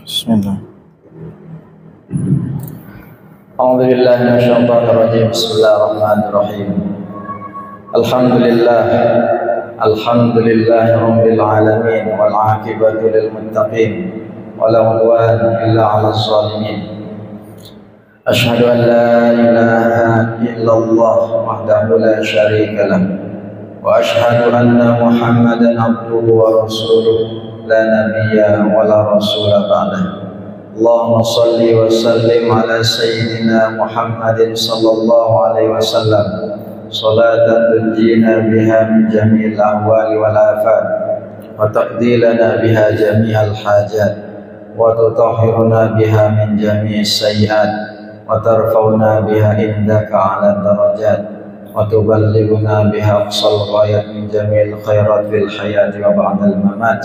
Bismillah. A'udzu billahi minasyaitonir rajim. Bismillahirrahmanirrahim. Alhamdulillahirabbil alamin wal 'aqibatu lil muttaqin wala 'udwana illa 'alal zalimin. Asyhadu an la ilaha illallah wahdahu la syarika lah wa asyhadu anna Muhammadan abduhu wa rasuluh la nabiyya wa la rasula ba'dah. Allahumma salli wa sallim ala sayyidina Muhammadin sallallahu alaihi wasallam salatan tunjina biha min jami'il ahwali wal afat wa taqdilana biha jami'al hajat wa tutahhiruna biha min jami'is sayyi'at wa tarfa'una biha indaka 'ala darajat wa tuballighuna biha aqsal ghayat min jami'il khairat fil hayati wa ba'dal mamat.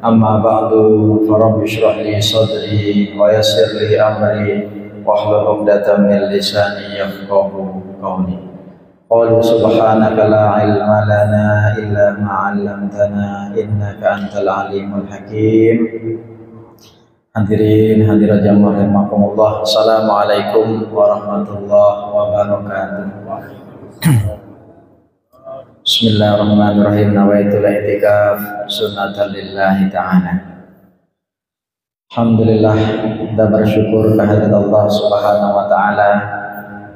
Amma ba'du, farabbi shrah li sadri wa yassir li amri wahlul 'uqdatam min lisani yafqahu qawli. Qalu subhanaka la ilma lana illa ma 'allamtana innaka antal alimul hakim. Hadirin hadirat jamaah rahimakumullah. Assalamualaikum warahmatullahi wabarakatuh. Bismillahirrahmanirrahim. Nawaitul i'tikaf sunnatan lillahi ta'ala. Alhamdulillah, kita bersyukur kehadirat Allah Subhanahu wa taala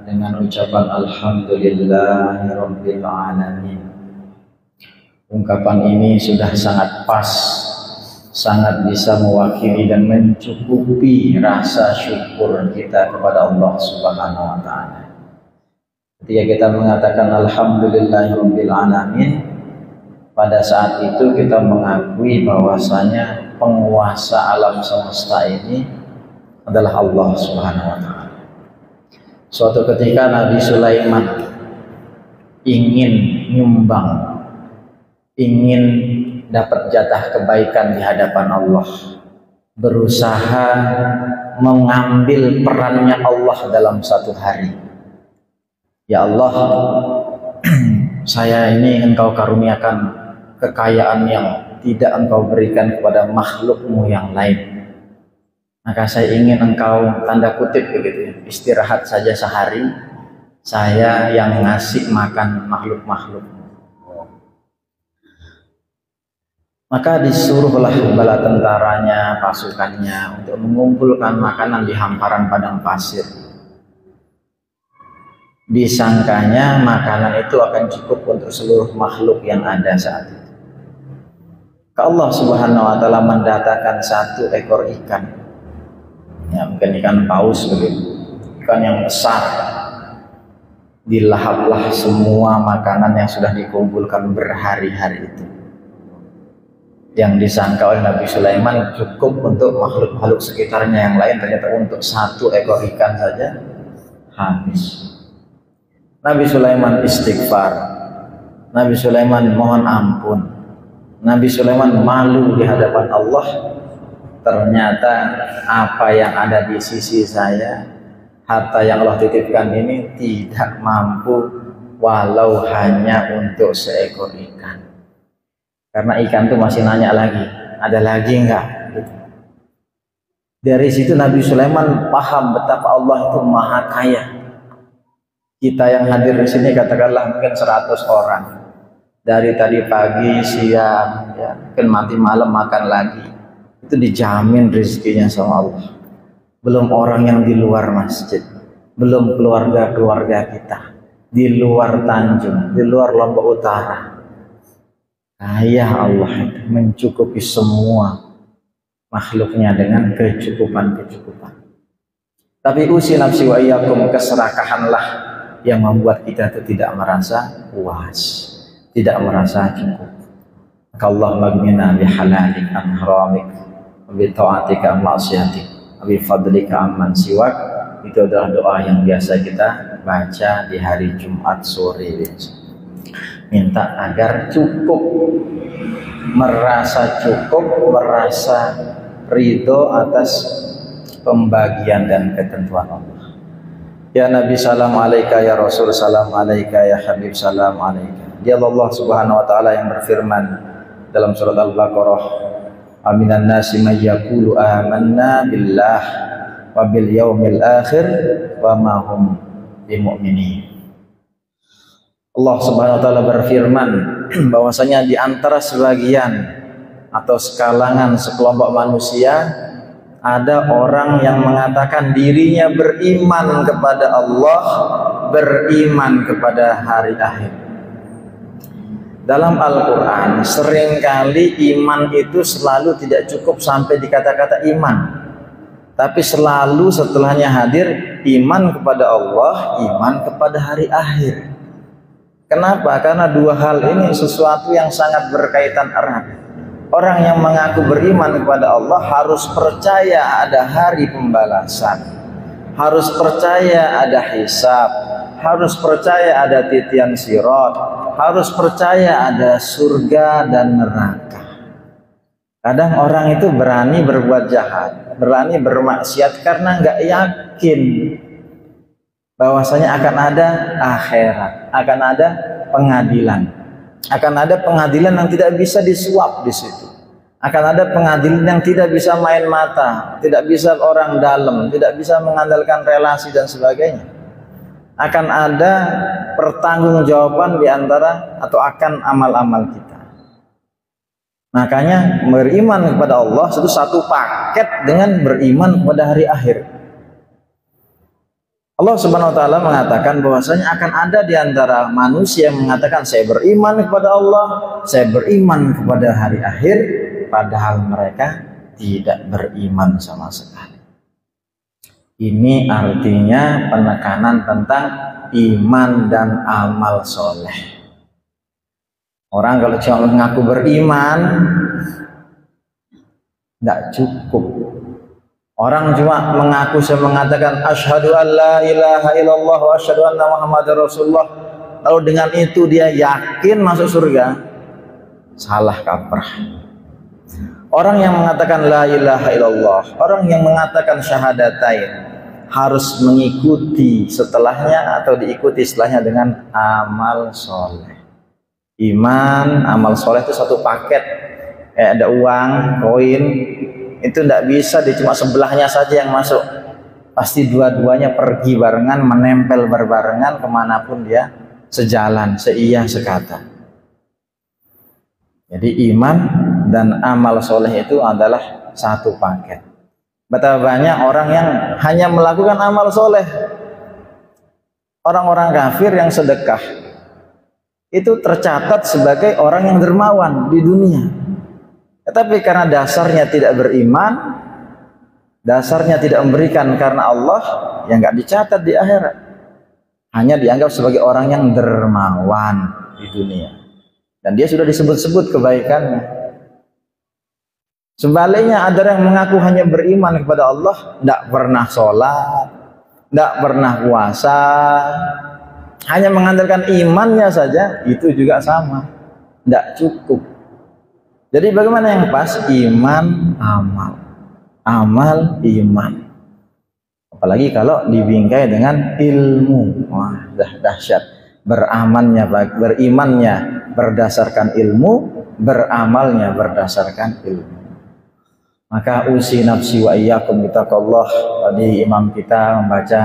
dengan ucapan alhamdulillahirabbil alamin. Ungkapan ini sudah sangat pas, sangat bisa mewakili dan mencukupi rasa syukur kita kepada Allah Subhanahu wa taala. Ketika kita mengatakan alhamdulillahirabbil alamin, pada saat itu kita mengakui bahwasanya penguasa alam semesta ini adalah Allah Subhanahu wa taala. Suatu ketika Nabi Sulaiman ingin nyumbang, ingin dapat jatah kebaikan di hadapan Allah, berusaha mengambil perannya Allah dalam satu hari. Ya Allah, saya ini Engkau karuniakan kekayaan yang tidak Engkau berikan kepada makhlukmu yang lain. Maka saya ingin Engkau, tanda kutip begitu, istirahat saja sehari, saya yang ngasih makan makhluk-makhlukmu. Maka disuruhlah bala tentaranya, pasukannya untuk mengumpulkan makanan di hamparan padang pasir. Disangkanya makanan itu akan cukup untuk seluruh makhluk yang ada saat itu. Allah Subhanahu wa taala mendatangkan satu ekor ikan, ya mungkin ikan paus begitu, ikan yang besar. Dilahaplah semua makanan yang sudah dikumpulkan berhari-hari itu. Yang disangka oleh Nabi Sulaiman cukup untuk makhluk-makhluk sekitarnya yang lain, ternyata untuk satu ekor ikan saja habis. Nabi Sulaiman istighfar, Nabi Sulaiman mohon ampun, Nabi Sulaiman malu di hadapan Allah. Ternyata apa yang ada di sisi saya, harta yang Allah titipkan ini tidak mampu walau hanya untuk seekor ikan. Karena ikan itu masih nanya lagi, ada lagi enggak? Gitu. Dari situ Nabi Sulaiman paham betapa Allah itu maha kaya. Kita yang hadir di sini katakanlah mungkin 100 orang. Dari tadi pagi, siang, ya, mungkin nanti malam makan lagi. Itu dijamin rezekinya sama Allah. Belum orang yang di luar masjid, belum keluarga-keluarga kita, di luar Tanjung, di luar Lombok Utara. Kaya Allah mencukupi semua makhluknya dengan kecukupan-kecukupan. Tapi usi nafsi wa iyyakum, keserakahanlah yang membuat kita itu tidak merasa puas, tidak merasa cukup. Maka Allah maghnina bihalalik an haramik, bi ta'atika an ma'siyatik, bi fadlika amman siwak. Itu adalah doa yang biasa kita baca di hari Jumat sore. Minta agar cukup, merasa cukup, merasa ridho atas pembagian dan ketentuan Allah. Ya Nabi salam alaika, ya Rasul salam alaika, ya Habib salam alaika. Dia Allah Subhanahu wa taala yang berfirman dalam surat Al-Baqarah Aminan nasi may yaqulu amanna billah wa bil yaumil akhir wa ma hum bimu'minin. Allah Subhanahu wa taala berfirman bahwasanya di antara sebagian atau sekalangan sekelompok manusia ada orang yang mengatakan dirinya beriman kepada Allah, beriman kepada hari akhir. Dalam Al-Quran seringkali iman itu selalu tidak cukup sampai di kata-kata iman, tapi selalu setelahnya hadir iman kepada Allah, iman kepada hari akhir. Kenapa? Karena dua hal ini sesuatu yang sangat berkaitan erat. Orang yang mengaku beriman kepada Allah harus percaya ada hari pembalasan, harus percaya ada hisab, harus percaya ada titian sirat, harus percaya ada surga dan neraka. Kadang orang itu berani berbuat jahat, berani bermaksiat karena nggak yakin bahwasanya akan ada akhirat, akan ada pengadilan. Akan ada pengadilan yang tidak bisa disuap di situ. Akan ada pengadilan yang tidak bisa main mata, tidak bisa orang dalam, tidak bisa mengandalkan relasi dan sebagainya. Akan ada pertanggungjawaban di antara atau akan amal-amal kita. Makanya beriman kepada Allah itu satu paket dengan beriman kepada hari akhir. Allah Subhanahu wa taala mengatakan bahwasanya akan ada di antara manusia yang mengatakan saya beriman kepada Allah, saya beriman kepada hari akhir, padahal mereka tidak beriman sama sekali. Ini artinya penekanan tentang iman dan amal soleh. Orang kalau cuma mengaku beriman tidak cukup. Orang cuma mengaku, saya mengatakan asyhadu an la ilaha illallah wa asyhadu anna muhammadar rasulullah, lalu dengan itu dia yakin masuk surga, salah kaprah. Orang yang mengatakan la ilaha illallah, orang yang mengatakan syahadatain harus mengikuti setelahnya atau diikuti setelahnya dengan amal soleh. Iman, amal soleh itu satu paket. Kayak ada uang, koin, itu tidak bisa cuma sebelahnya saja yang masuk, pasti dua-duanya pergi barengan, menempel berbarengan kemanapun dia, sejalan, seiyah sekata. Jadi iman dan amal soleh itu adalah satu paket. Betapa banyak orang yang hanya melakukan amal soleh. Orang-orang kafir yang sedekah itu tercatat sebagai orang yang dermawan di dunia. Tetapi karena dasarnya tidak beriman, dasarnya tidak memberikan karena Allah, yang nggak dicatat di akhirat. Hanya dianggap sebagai orang yang dermawan di dunia. Dan dia sudah disebut-sebut kebaikannya. Sebaliknya ada yang mengaku hanya beriman kepada Allah, tidak pernah sholat, tidak pernah puasa, hanya mengandalkan imannya saja, itu juga sama, tidak cukup. Jadi bagaimana yang pas? Iman, amal, amal, iman. Apalagi kalau dibingkai dengan ilmu, wah dahsyat. Berimannya berdasarkan ilmu, beramalnya berdasarkan ilmu. Maka usi nafsi wa iyyakum bitaqallah. Tadi imam kita membaca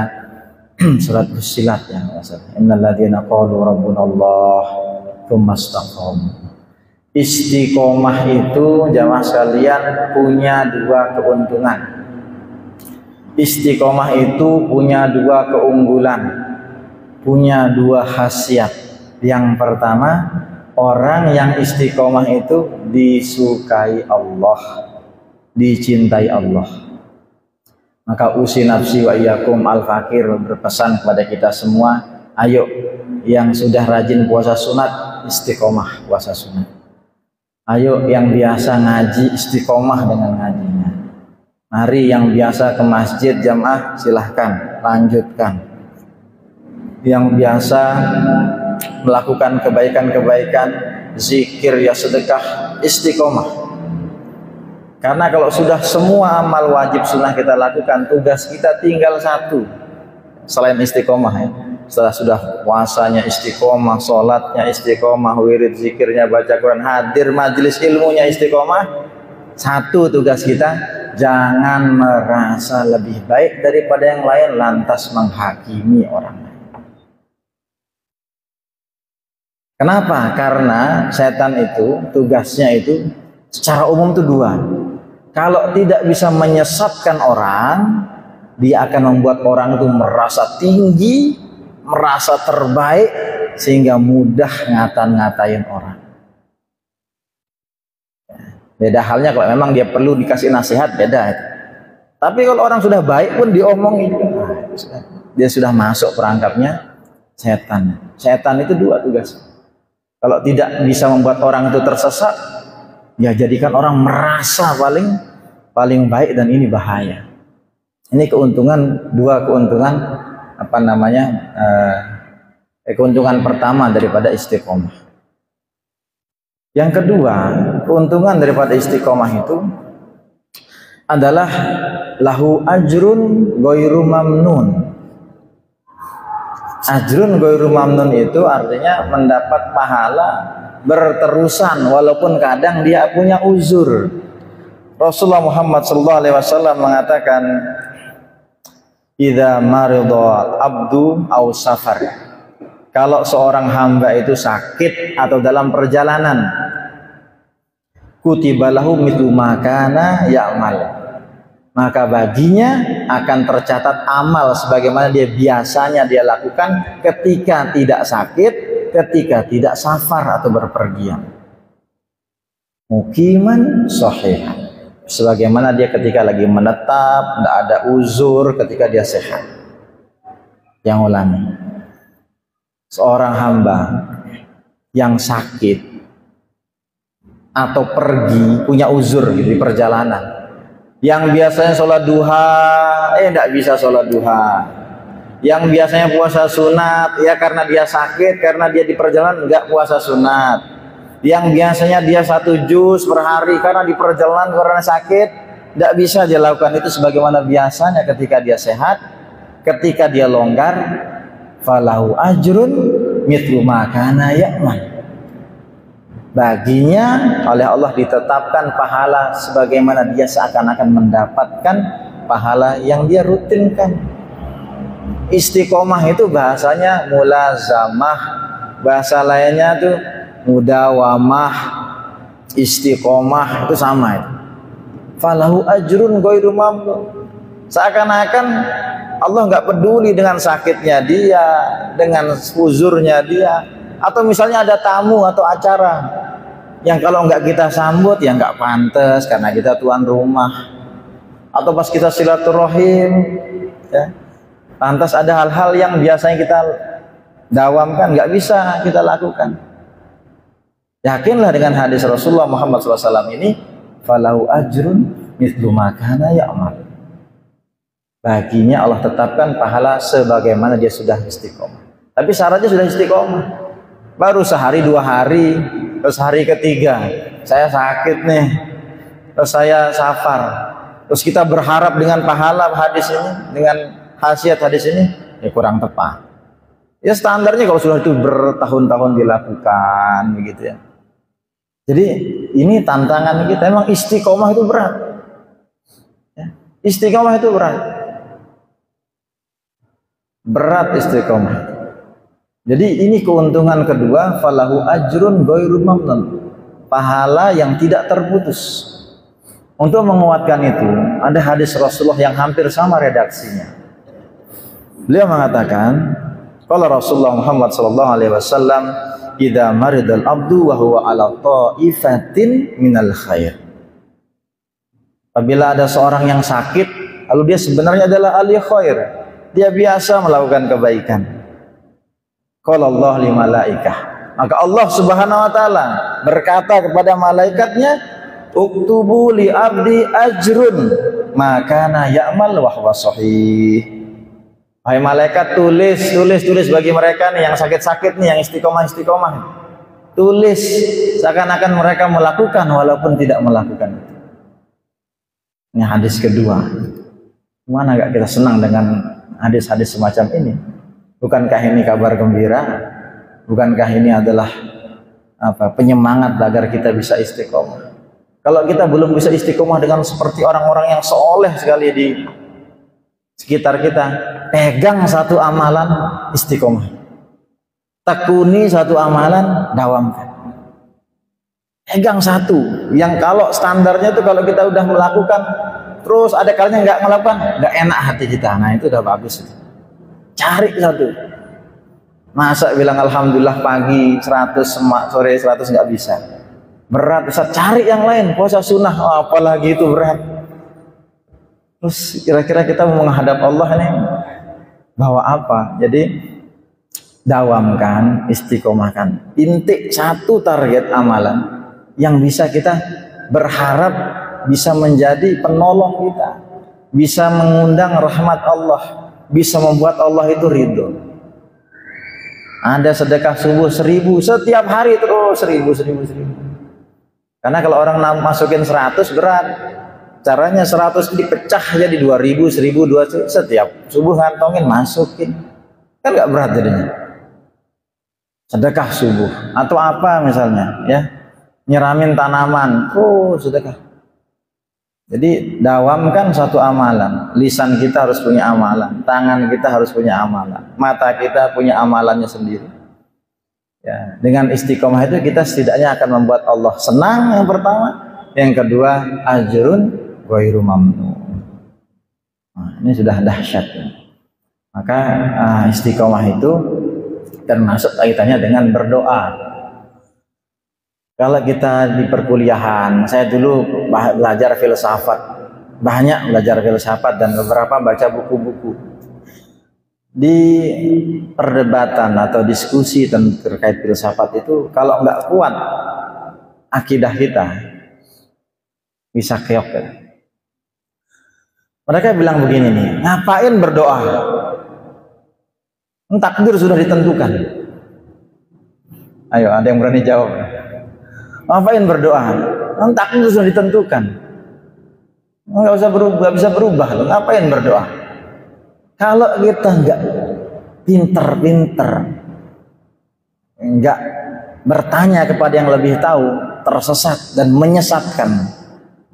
surat Fussilat ya, innal ladzina qalu rabbunallah tsumma istaqamu. Istiqomah itu jamaah sekalian punya dua keuntungan. Istiqomah itu punya dua keunggulan, punya dua khasiat. Yang pertama, orang yang istiqomah itu disukai Allah, dicintai Allah. Maka usi nafsi wa iyyakum al-fakir berpesan kepada kita semua, ayo yang sudah rajin puasa sunat, istiqomah puasa sunat. Ayo yang biasa ngaji, istiqomah dengan ngajinya. Mari yang biasa ke masjid jamaah, silahkan lanjutkan. Yang biasa melakukan kebaikan-kebaikan, zikir ya sedekah, istiqomah. Karena kalau sudah semua amal wajib sunnah kita lakukan, tugas kita tinggal satu selain istiqomah ya. Setelah sudah puasanya istiqomah, sholatnya istiqomah, wirid zikirnya, baca Quran, hadir majelis ilmunya istiqomah, Satu tugas kita, jangan merasa lebih baik daripada yang lain lantas menghakimi orang lain. Kenapa? Karena setan itu tugasnya itu secara umum itu dua. Kalau tidak bisa menyesatkan orang, dia akan membuat orang itu merasa tinggi, merasa terbaik, sehingga mudah ngata-ngatain orang. Beda halnya kalau memang dia perlu dikasih nasihat, beda itu. Tapi kalau orang sudah baik pun diomongin, dia sudah masuk perangkapnya setan. Setan itu dua tugas. Kalau tidak bisa membuat orang itu tersesat, ya jadikan orang merasa paling baik, dan ini bahaya. Ini keuntungan, dua keuntungan keuntungan pertama daripada istiqomah. Yang kedua, keuntungan daripada istiqomah itu adalah lahu ajrun ghairu mamnun. Ajrun ghairu mamnun itu artinya mendapat pahala berterusan walaupun kadang dia punya uzur. Rasulullah Muhammad SAW mengatakan, idza marida abdu aw safar. Kalau seorang hamba itu sakit atau dalam perjalanan, kutiba lahu mithlu ma kana ya'mal, maka baginya akan tercatat amal sebagaimana dia biasanya dia lakukan ketika tidak sakit, ketika tidak safar atau berpergian. Muqiman shahihan, sebagaimana dia ketika lagi menetap, tidak ada uzur, ketika dia sehat. Yang ulangi, seorang hamba yang sakit atau pergi punya uzur gitu, di perjalanan, yang biasanya sholat duha tidak bisa sholat duha, yang biasanya puasa sunat ya karena dia sakit, karena dia di perjalanan nggak puasa sunat, yang biasanya dia 1 juz per hari karena di perjalanan karena sakit tidak bisa dia lakukan itu sebagaimana biasanya ketika dia sehat, ketika dia longgar, falahu ajrun mithlu ma kana ya'mal, baginya oleh Allah ditetapkan pahala sebagaimana dia seakan-akan mendapatkan pahala yang dia rutinkan. Istiqomah itu bahasanya mulazamah, bahasa lainnya tuh mudawamah, istiqomah itu sama itu. Falahu ajrun ghairu mamnun, seakan-akan Allah nggak peduli dengan sakitnya dia, dengan uzurnya dia, atau misalnya ada tamu atau acara yang kalau nggak kita sambut ya nggak pantas karena kita tuan rumah, atau pas kita silaturahim ya, lantas ada hal-hal yang biasanya kita dawamkan nggak bisa kita lakukan. Yakinlah dengan hadis Rasulullah Muhammad SAW ini, falahu ajrun mithlu ma kana ya'mal, baginya Allah tetapkan pahala sebagaimana dia sudah istiqomah. Tapi syaratnya sudah istiqomah. Baru sehari 2 hari, terus hari ketiga saya sakit nih, terus saya safar, terus kita berharap dengan pahala hadis ini, dengan khasiat hadis ini, ya kurang tepat. Ya standarnya kalau sudah itu bertahun-tahun dilakukan begitu ya. Jadi ini tantangan kita, memang istiqomah itu berat ya. Istiqomah itu berat istiqomah. Jadi ini keuntungan kedua, falahu ajrun ghairu mamnun, pahala yang tidak terputus. Untuk menguatkan itu, ada hadis Rasulullah yang hampir sama redaksinya. Beliau mengatakan, qala Rasulullah Muhammad sallallahu alaihi wasallam, idza maridal abdu wa huwa ala ta'ifatin minal khair. Apabila ada seorang yang sakit, lalu dia sebenarnya adalah ahli khair, dia biasa melakukan kebaikan. Qala Allah li malaikah, maka Allah Subhanahu wa taala berkata kepada malaikatnya, uktubu li abdi ajrun maka na ya'mal wa huwa sahih. Hai malaikat, tulis bagi mereka nih yang sakit-sakit nih, yang istiqomah, tulis seakan-akan mereka melakukan walaupun tidak melakukan itu. Ini hadis kedua. Mana gak kita senang dengan hadis-hadis semacam ini? Bukankah ini kabar gembira? Bukankah ini adalah penyemangat agar kita bisa istiqomah? Kalau kita belum bisa istiqomah dengan seperti orang-orang yang soleh sekali di sekitar kita, pegang satu amalan, istiqomah. Tekuni satu amalan, dawamkan. Pegang satu, yang kalau standarnya itu kalau kita udah melakukan, terus ada kalinya nggak melakukan, nggak enak hati kita. Nah itu udah bagus. Cari satu. Masa bilang alhamdulillah pagi 100, sore 100 nggak bisa. Berat, bisa cari yang lain, puasa sunnah, apalagi itu berat. Terus kira-kira kita mau menghadap Allah ini bawa apa? Jadi dawamkan, istiqomahkan. Inti satu target amalan yang bisa kita berharap bisa menjadi penolong kita, bisa mengundang rahmat Allah, bisa membuat Allah itu ridho. Ada sedekah subuh 1000 setiap hari, terus 1000. Karena kalau orang masukin 100 berat, caranya 100 dipecah jadi 2000, 1000, 2000 setiap subuh kantongin, masukin, kan nggak berat jadinya. Sedekah subuh atau apa misalnya, ya nyiramin tanaman, sedekah. Jadi dawamkan satu amalan. Lisan kita harus punya amalan, tangan kita harus punya amalan, mata kita punya amalannya sendiri. Ya, dengan istiqomah itu kita setidaknya akan membuat Allah senang, yang pertama, yang kedua ajrun ghairu mamnun. Nah, ini sudah dahsyat. Maka istiqomah itu termasuk kaitannya dengan berdoa. Kalau kita di perkuliahan, saya dulu belajar filsafat, banyak belajar filsafat dan beberapa baca buku-buku. Di perdebatan atau diskusi terkait filsafat itu, kalau nggak kuat akidah kita, bisa keok ya. Mereka bilang begini nih, ngapain berdoa? Takdir sudah ditentukan. Ayo, ada yang berani jawab? Ngapain berdoa? Takdir sudah ditentukan. Nggak usah berubah, nggak bisa berubah. Ngapain berdoa? Kalau kita nggak pinter-pinter, nggak bertanya kepada yang lebih tahu, tersesat dan menyesatkan.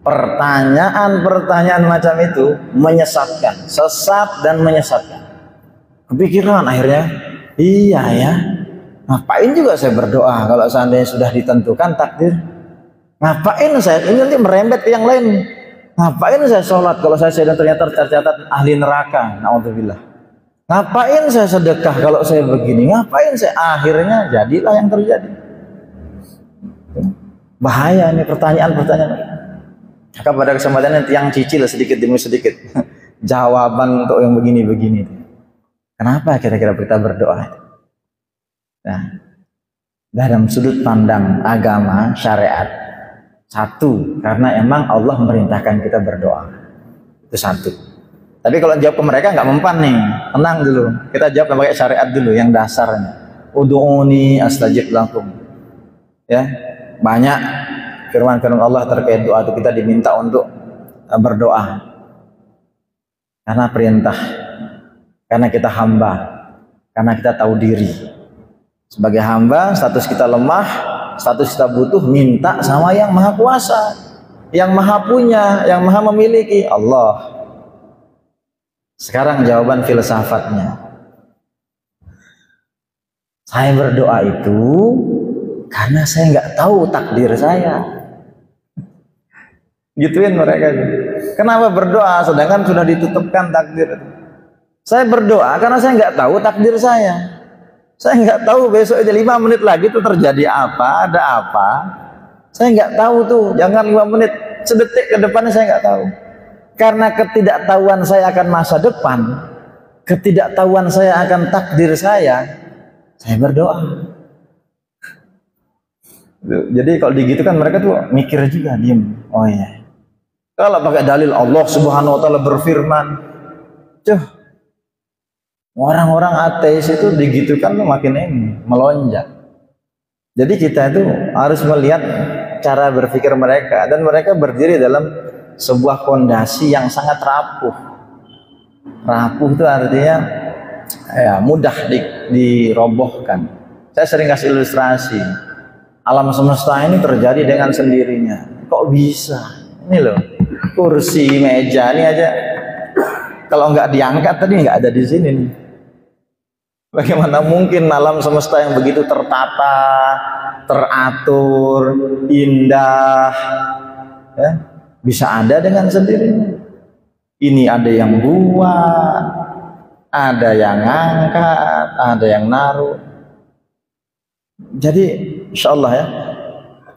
Pertanyaan-pertanyaan macam itu menyesatkan, sesat dan menyesatkan. Kepikiran akhirnya, iya ya, ngapain juga saya berdoa kalau seandainya sudah ditentukan takdir? Ngapain saya ini nanti merembet ke yang lain? Ngapain saya sholat kalau saya ternyata tercatat ahli neraka? Na'udzubillah. Ngapain saya sedekah kalau saya begini? Ngapain saya? Akhirnya jadilah yang terjadi. Bahaya ini pertanyaan-pertanyaan. Maka pada kesempatan yang cicil sedikit demi sedikit jawaban untuk yang begini-begini. Kenapa kira-kira kita berdoa? Nah, dalam sudut pandang agama, syariat, satu, karena emang Allah memerintahkan kita berdoa. Itu satu. Tapi kalau jawab ke mereka nggak mempan nih, tenang dulu. Kita jawab pakai syariat dulu yang dasarnya. Ud'uni astajib lakum. Ya, banyak firman-firman Allah terkait doa itu, kita diminta untuk berdoa. Karena perintah, karena kita hamba, karena kita tahu diri. Sebagai hamba, status kita lemah, status kita butuh, minta sama yang maha kuasa, yang maha punya, yang maha memiliki, Allah. Sekarang jawaban filsafatnya. Saya berdoa itu karena saya nggak tahu takdir saya. Gituin mereka. Kenapa berdoa sedangkan sudah ditutupkan takdir? Saya berdoa karena saya nggak tahu takdir saya. Saya nggak tahu besok itu 5 menit lagi itu terjadi apa, ada apa. Saya nggak tahu tuh, jangan 5 menit, sedetik ke depannya saya nggak tahu. Karena ketidaktahuan saya akan masa depan, ketidaktahuan saya akan takdir saya berdoa. Jadi kalau digitu kan mereka tuh mikir juga, diem. Oh iya. Kalau pakai dalil Allah Subhanahu wa taala berfirman, orang-orang ateis itu digitukan makin melonjak. Jadi kita itu harus melihat cara berpikir mereka, dan mereka berdiri dalam sebuah fondasi yang sangat rapuh. Rapuh itu artinya ya mudah dirobohkan. Saya sering kasih ilustrasi. Alam semesta ini terjadi dengan sendirinya. Kok bisa? Ini loh, kursi, meja ini aja kalau nggak diangkat tadi nggak ada di sini nih. Bagaimana mungkin alam semesta yang begitu tertata, teratur, indah, ya, bisa ada dengan sendirinya. Ini ada yang buat, ada yang ngangkat, ada yang naruh. Jadi insya Allah ya,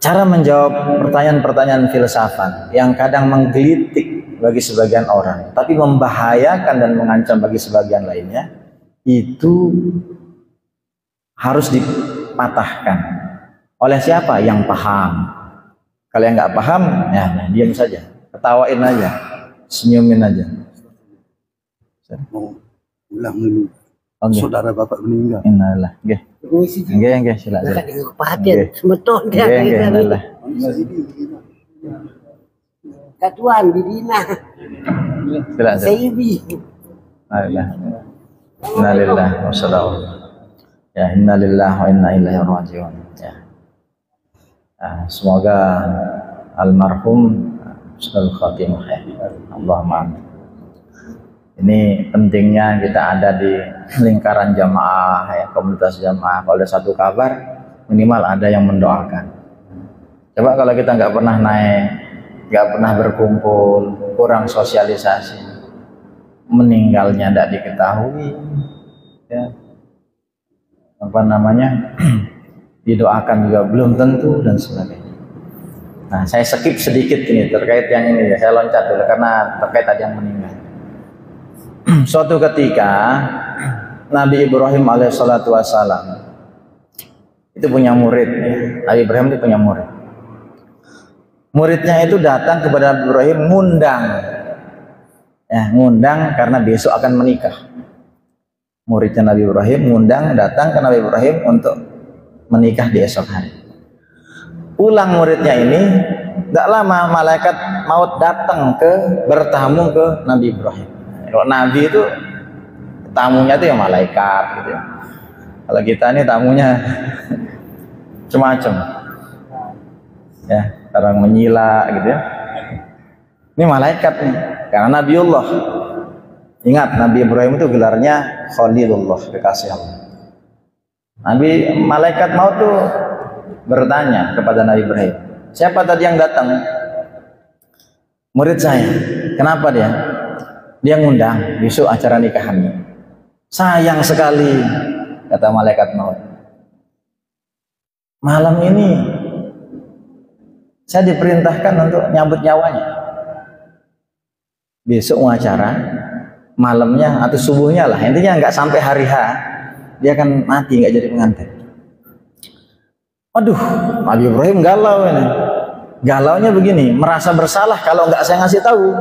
cara menjawab pertanyaan-pertanyaan filsafat yang kadang menggelitik bagi sebagian orang, tapi membahayakan dan mengancam bagi sebagian lainnya, itu harus dipatahkan. Oleh siapa? Yang paham. Kalau yang nggak paham, ya diam saja, ketawain aja, senyumin aja. Mau ulang dulu. Okay. Saudara bapak meninggal. Innalillah. Nggih. Nggih, silakan. Perhatian, semeton dia. Innalillah. Katuan bidina. Silakan. Saibi. Innalillah. Innalillah wa sallallahu. Ya, innalillah wa inna ilaihi rajiun. Ya. Semoga almarhum husnul khatimah ya. Allahumma amin. Ini pentingnya kita ada di lingkaran jamaah ya, komunitas jamaah. Kalau ada satu kabar, minimal ada yang mendoakan. Coba kalau kita nggak pernah naik, nggak pernah berkumpul, kurang sosialisasi, meninggalnya tidak diketahui, ya, apa namanya, didoakan juga belum tentu dan sebagainya. Nah, saya skip sedikit ini terkait yang ini ya, saya loncat dulu karena terkait ada yang meninggal. Suatu ketika Nabi Ibrahim alaihissalatu wassalam itu punya murid ya. Nabi Ibrahim itu punya murid. Muridnya itu datang kepada Nabi Ibrahim ngundang ya, ngundang karena besok akan menikah. Muridnya Nabi Ibrahim ngundang datang ke Nabi Ibrahim untuk menikah di esok hari. Pulang muridnya ini, gak lama malaikat maut datang bertamu ke Nabi Ibrahim. Kalau Nabi itu tamunya itu ya malaikat gitu ya. Kalau kita ini tamunya macam-macam. Ya, orang menyila gitu ya. Ini malaikat nih, karena Nabiullah. Ingat, Nabi Ibrahim itu gelarnya Khalilullah, kekasih Allah. Nabi malaikat maut tuh bertanya kepada Nabi Ibrahim, siapa tadi yang datang? Murid saya. Kenapa dia? Dia ngundang besok acara nikahannya. Sayang sekali, kata malaikat maut. Malam ini saya diperintahkan untuk nyambut nyawanya. Besok mau acara, malamnya atau subuhnya lah, intinya nggak sampai hari H, dia akan mati, nggak jadi pengantin. Aduh, Nabi Ibrahim galau ini. Galaunya begini, merasa bersalah kalau nggak saya ngasih tahu.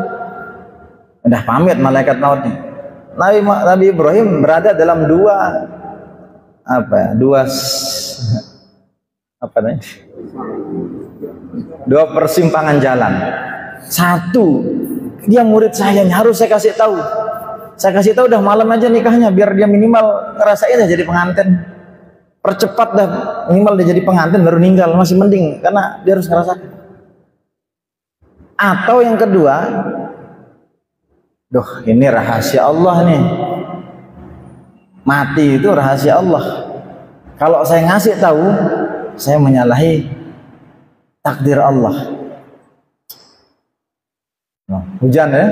Udah pamit malaikat mautnya. Nabi Ibrahim berada dalam dua persimpangan jalan. Satu, dia murid saya, harus saya kasih tahu. Saya kasih tahu udah malam aja nikahnya, biar dia minimal ngerasain aja jadi pengantin. Percepat dah, minimal dia jadi pengantin baru ninggal, masih mending karena dia harus ngerasakan. Atau yang kedua, duh, ini rahasia Allah nih. Mati itu rahasia Allah. Kalau saya ngasih tahu, saya menyalahi takdir Allah. Hujan ya.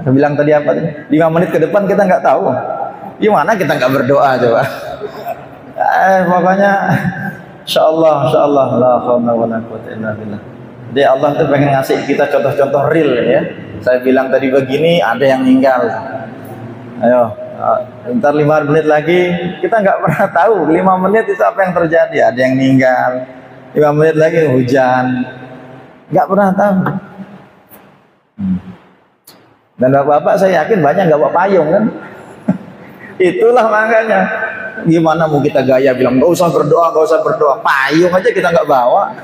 Saya bilang tadi apa? 5 menit ke depan kita nggak tahu. Gimana kita nggak berdoa coba? Pokoknya insya Allah la haula wala quwwata illa billah. Jadi Allah tuh pengen ngasih kita contoh-contoh real ya. Saya bilang tadi begini, ada yang meninggal. Ayo, ntar 5 menit lagi, kita nggak pernah tahu 5 menit itu apa yang terjadi. Ada yang meninggal, 5 menit lagi hujan, nggak pernah tahu. Dan bapak-bapak saya yakin banyak nggak bawa payung kan. Itulah makanya, gimana mau kita gaya bilang nggak usah berdoa, payung aja kita nggak bawa.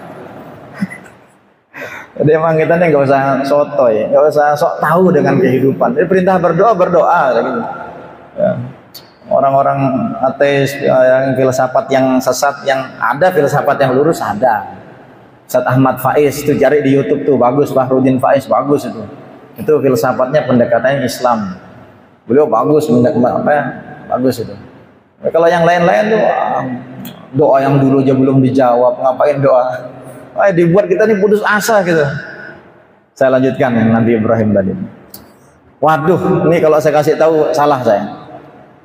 Jadi emang kita nih nggak usah sotoy, nggak usah sok tahu dengan kehidupan. Jadi perintah berdoa gitu. Ya. Orang-orang ateis yang filsafat yang sesat, yang ada filsafat yang lurus ada. Ustaz Ahmad Faiz itu cari di YouTube tuh, bagus. Bahruddin Faiz bagus itu. Itu filsafatnya pendekatannya Islam. Beliau bagus bagus itu. Kalau yang lain-lain tuh doa yang dulu aja belum dijawab, ngapain doa? Dibuat kita nih putus asa gitu. Saya lanjutkan yang Nabi Ibrahim tadi. Waduh, ini kalau saya kasih tahu salah saya.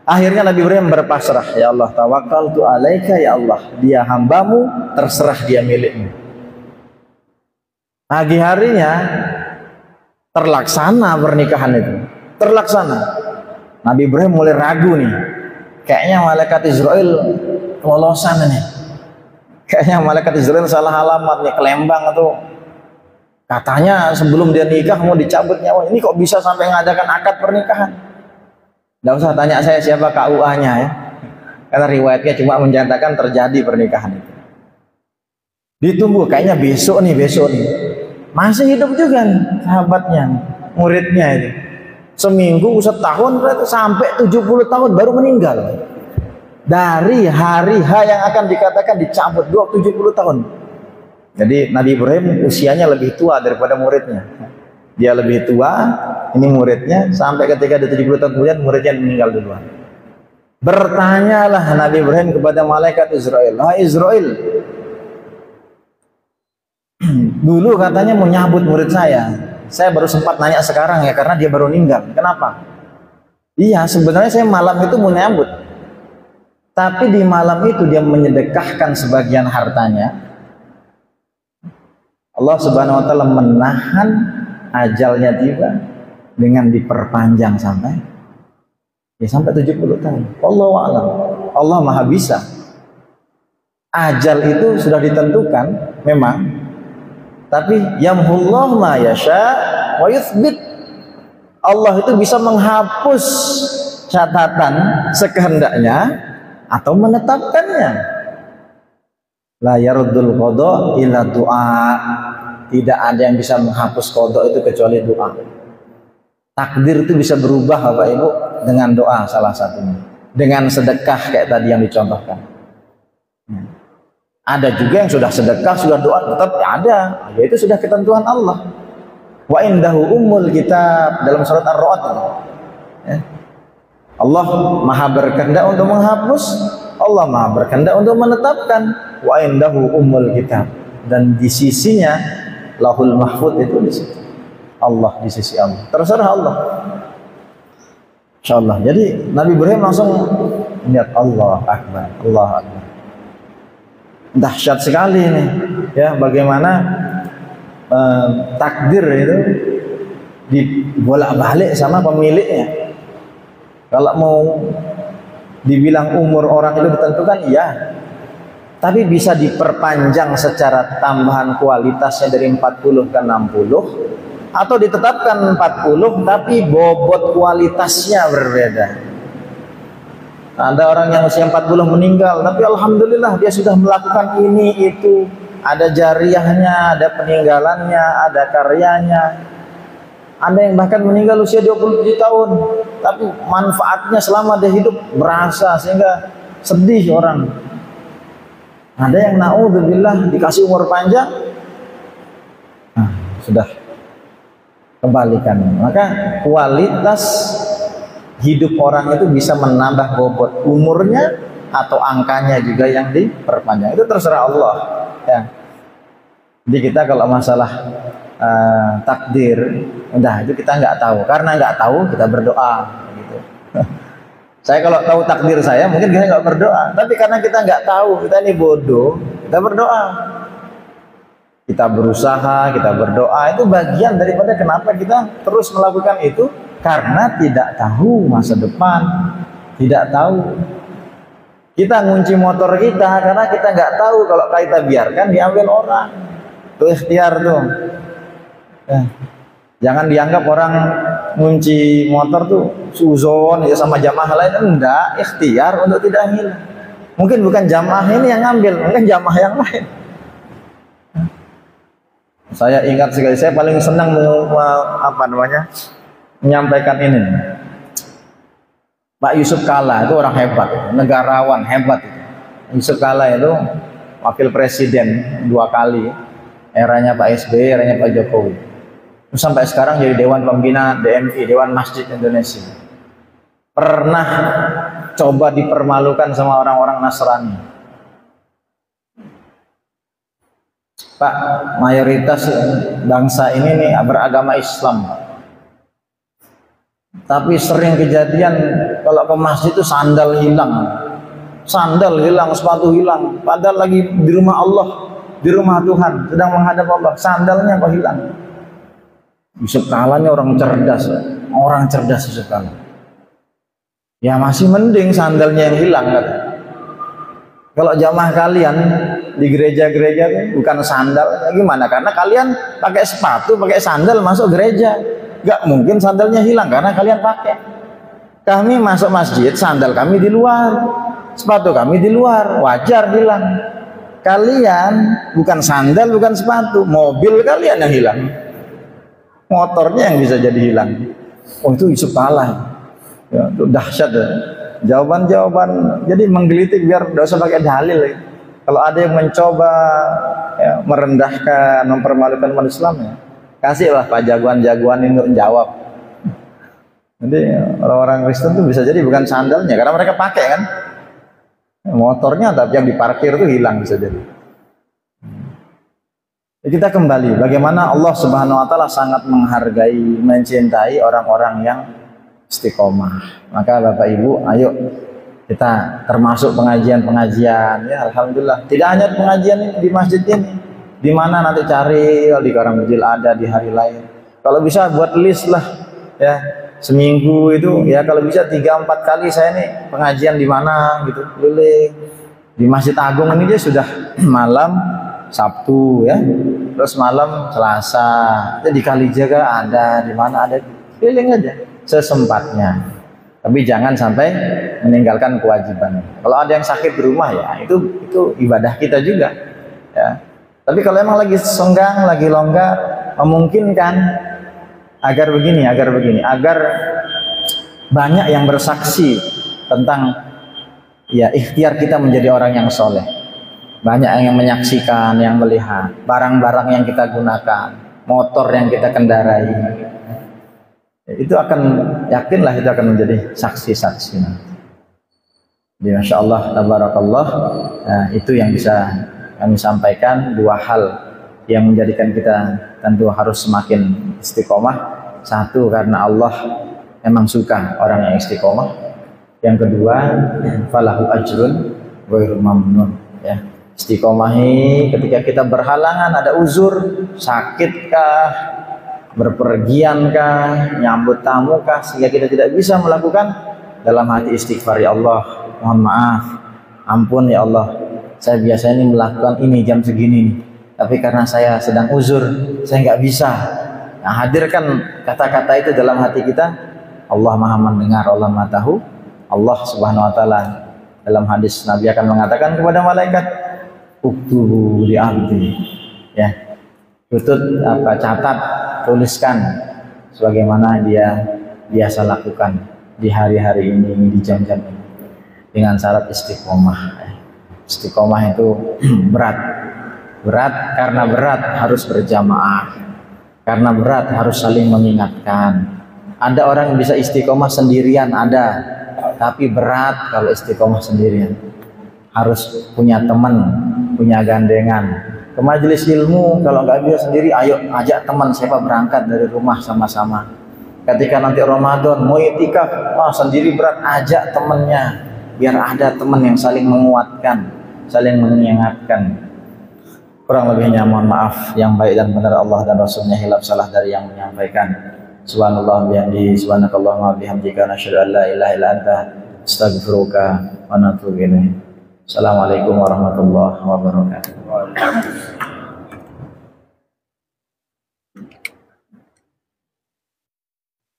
Akhirnya Nabi Ibrahim berpasrah, ya Allah, tawakkaltu alaika ya Allah. Dia hambamu, terserah dia milikmu. Pagi harinya terlaksana pernikahan itu. Terlaksana. Nabi Ibrahim mulai ragu nih. Kayaknya malaikat Israel lolosan nih. Kayaknya malaikat Israel salah alamat nih, ke Lembang atau katanya sebelum dia nikah mau dicabut nyawa. Ini kok bisa sampai mengadakan akad pernikahan? Nggak usah tanya saya siapa KUA-nya ya. Karena riwayatnya cuma menyatakan terjadi pernikahan itu. Ditunggu, kayaknya besok nih. Masih hidup juga nih sahabatnya, muridnya itu. Seminggu, setahun, sampai 70 tahun baru meninggal. Dari hari H yang akan dikatakan dicabut 70 tahun. Jadi Nabi Ibrahim usianya lebih tua daripada muridnya. Dia lebih tua, ini muridnya, sampai ketika ada 70 tahun kemudian muridnya meninggal duluan. Bertanyalah Nabi Ibrahim kepada malaikat Israel, "Wahai Israel, dulu katanya mau nyabut murid saya baru sempat nanya sekarang ya, karena dia baru meninggal. Kenapa?" Iya, sebenarnya saya malam itu mau nyambut, tapi di malam itu dia menyedekahkan sebagian hartanya. Allah Subhanahu wa taala menahan ajalnya tiba dengan diperpanjang sampai 70 tahun. Allahu a'lam. Allah Maha bisa. Ajal itu sudah ditentukan memang, tapi yamhullahu ma yasha wa yuthbit. Allah itu bisa menghapus catatan sekehendaknya atau menetapkannya. La yaruddul qada illa du'a. Tidak ada yang bisa menghapus qada itu kecuali doa. Takdir itu bisa berubah Bapak Ibu dengan doa salah satunya. Dengan sedekah kayak tadi yang dicontohkan. Ada juga yang sudah sedekah, sudah doa, tetap ada. Yaitu sudah ketentuan Allah. Wa indahu ummul kitab, dalam surat Ar-Ra'd. Ya. Allah Maha berkehendak untuk menghapus, Allah Maha berkehendak untuk menetapkan. Wa indahu ummul kitab, dan di sisinya Lahul Mahfud itu di situ. Allah di sisi Allah. Terserah Allah. Insyaallah. Jadi Nabi Ibrahim langsung lihat Allah Akbar, Allah Akbar. Dahsyat sekali ini, ya, bagaimana takdir itu dibolak-balik sama pemiliknya. Kalau mau dibilang umur orang itu ditentukan, iya, tapi bisa diperpanjang secara tambahan kualitasnya dari 40 ke 60, atau ditetapkan 40 tapi bobot kualitasnya berbeda. Ada orang yang usia 40 meninggal, tapi alhamdulillah dia sudah melakukan ini itu, ada jariahnya, ada peninggalannya, ada karyanya. Ada yang bahkan meninggal usia 27 tahun, tapi manfaatnya selama dia hidup berasa sehingga sedih orang. Ada yang naudzubillah dikasih umur panjang, sudah kembalikan. Maka kualitas hidup orang itu bisa menambah bobot umurnya atau angkanya juga yang diperpanjang. Itu terserah Allah. Ya. Jadi kita kalau masalah takdir, udah itu kita nggak tahu. Karena nggak tahu kita berdoa. Gitu. Saya kalau tahu takdir saya mungkin saya nggak berdoa. Tapi karena kita nggak tahu, kita ini bodoh, kita berdoa. Kita berusaha, kita berdoa, itu bagian daripada kenapa kita terus melakukan itu. Karena tidak tahu masa depan, tidak tahu. Kita ngunci motor kita karena kita nggak tahu kalau kita biarkan diambil orang. Itu ikhtiar tuh. Ya. Jangan dianggap orang ngunci motor tuh suzon ya sama jamaah lain, enggak, ikhtiar untuk tidak hilang. Mungkin bukan jamaah ini yang ngambil, mungkin jamaah yang lain. Saya ingat sekali, saya paling senang menyampaikan ini. Pak Yusuf Kalla itu orang hebat, negarawan hebat itu. Yusuf Kalla itu wakil presiden 2 kali eranya Pak SBY, eranya Pak Jokowi. Terus sampai sekarang jadi Dewan Pembina DMI, Dewan Masjid Indonesia. Pernah coba dipermalukan sama orang-orang Nasrani. Pak, mayoritas bangsa ini nih beragama Islam. Tapi sering kejadian kalau ke masjid itu sandal hilang. Sandal hilang, sepatu hilang. Padahal lagi di rumah Allah, di rumah Tuhan, sedang menghadap Allah. Sandalnya kok hilang. Yusuf Kalanya orang cerdas Yusuf Kala. Ya masih mending sandalnya yang hilang kata. Kalau jamaah kalian di gereja-gereja bukan sandal, gimana? Karena kalian pakai sepatu, pakai sandal masuk gereja. Gak mungkin sandalnya hilang karena kalian pakai. Kami masuk masjid, sandal kami di luar, sepatu kami di luar, wajar hilang. Kalian bukan sandal, bukan sepatu, mobil kalian yang hilang, motornya yang bisa jadi hilang. Oh itu Yusuf kalah, ya, itu dahsyat ya. Jawaban-jawaban jadi menggelitik biar tidak usah pakai dalil ya. Kalau ada yang mencoba ya, merendahkan, mempermalukan umat Islam ya, kasihlah Pak jagoan-jagoan ini untuk jawab. Jadi orang-orang Kristen itu bisa jadi bukan sandalnya karena mereka pakai kan, motornya tapi yang diparkir itu hilang bisa jadi. Kita kembali bagaimana Allah Subhanahu Wa Taala sangat menghargai, mencintai orang-orang yang istiqomah. Maka Bapak Ibu, ayo kita termasuk pengajian-pengajian ya, alhamdulillah. Tidak hanya pengajian di masjid ini, di mana nanti cari di Karangbujil ada di hari lain. Kalau bisa buat list lah ya, seminggu itu ya kalau bisa 3-4 kali saya nih pengajian di mana gitu, keliling. Di Masjid Agung ini dia sudah malam Sabtu ya, terus malam Selasa, jadi di Kalijaga ada, di mana ada, keliling aja sesempatnya. Tapi jangan sampai meninggalkan kewajiban. Kalau ada yang sakit di rumah ya itu ibadah kita juga ya. Tapi kalau emang lagi senggang, lagi longgar, memungkinkan agar begini, agar banyak yang bersaksi tentang ya ikhtiar kita menjadi orang yang soleh. Banyak yang menyaksikan, yang melihat barang-barang yang kita gunakan, motor yang kita kendarai. Itu akan, yakinlah itu akan menjadi saksi-saksi nanti. Jadi Masya Allah, tabarakallah, nah, itu yang bisa kami sampaikan, dua hal yang menjadikan kita tentu harus semakin istiqomah. Satu, karena Allah memang suka orang yang istiqomah. Yang kedua, falahu ajrun ghairu mamnun ya. Istiqomahi ketika kita berhalangan, ada uzur, sakitkah, berpergiankah, nyambut tamukah, sehingga kita tidak bisa melakukan, dalam hati istighfar, ya Allah, mohon maaf, ampun ya Allah, saya biasanya ini melakukan ini jam segini nih, tapi karena saya sedang uzur, saya nggak bisa. Nah, hadirkan kata-kata itu dalam hati kita. Allah Maha mendengar, Allah Maha tahu. Allah Subhanahu Wa Taala dalam hadis Nabi akan mengatakan kepada malaikat, uktubu li abdi, ya, catat, tuliskan sebagaimana dia biasa lakukan di hari-hari ini, di jam-jam ini, dengan syarat istiqomah. Istiqomah itu berat karena berat harus berjamaah, karena berat harus saling mengingatkan. Ada orang yang bisa istiqomah sendirian, ada, tapi berat kalau istiqomah sendirian. Harus punya teman, punya gandengan. Ke majelis ilmu kalau nggak bisa sendiri, ayo ajak teman, siapa berangkat dari rumah sama-sama. Ketika nanti Ramadan mau itikaf, sendiri berat, ajak temannya, biar ada teman yang saling menguatkan, saling mengingatkan. Kurang lebihnya mohon maaf, yang baik dan benar Allah dan Rasulnya, hilaf salah dari yang menyampaikan. Subhanallah bihamdihi, subhanakallahumma bihamdika, nasyhadu an la ilaha illa anta, astaghfiruka wa natubu ilaik. Assalamualaikum warahmatullahi wabarakatuh.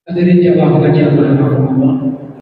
Hadirin jamaah pengajian rahimahumullah.